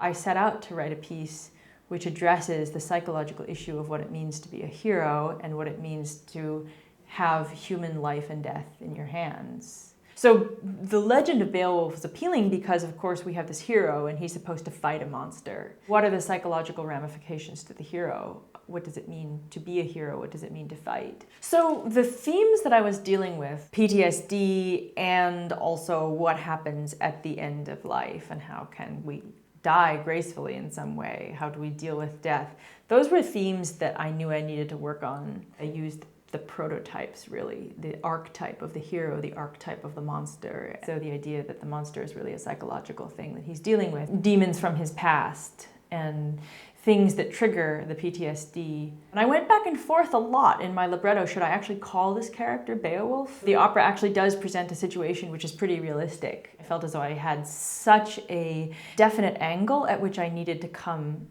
I set out to write a piece which addresses the psychological issue of what it means to be a hero and what it means to have human life and death in your hands. So the legend of Beowulf is appealing because, of course, we have this hero and he's supposed to fight a monster. What are the psychological ramifications to the hero? What does it mean to be a hero? What does it mean to fight? So the themes that I was dealing with, PTSD and also what happens at the end of life and how can we die gracefully in some way? How do we deal with death? Those were themes that I knew I needed to work on. I used the prototypes, really, the archetype of the hero, the archetype of the monster. So the idea that the monster is really a psychological thing that he's dealing with, demons from his past and things that trigger the PTSD. And I went back and forth a lot in my libretto. Should I actually call this character Beowulf? The opera actually does present a situation which is pretty realistic. I felt as though I had such a definite angle at which I needed to come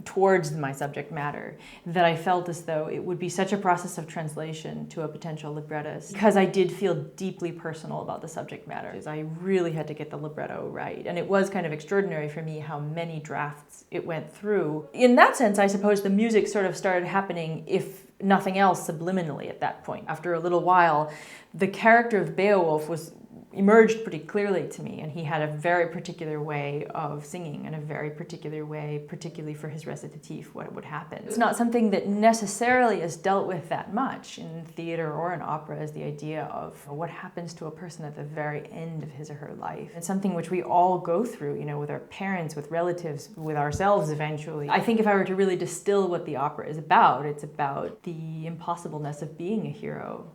towards my subject matter that I felt as though it would be such a process of translation to a potential librettist, because I did feel deeply personal about the subject matter. I really had to get the libretto right, and it was kind of extraordinary for me how many drafts it went through. In that sense, I suppose the music sort of started happening, if nothing else, subliminally at that point. After a little while, the character of Beowulf emerged pretty clearly to me, and he had a very particular way of singing and a very particular way, particularly for his recitative, what would happen. It's not something that necessarily is dealt with that much in theater or in opera, is the idea of what happens to a person at the very end of his or her life. It's something which we all go through, with our parents, with relatives, with ourselves eventually. I think if I were to really distill what the opera is about, it's about the impossibleness of being a hero.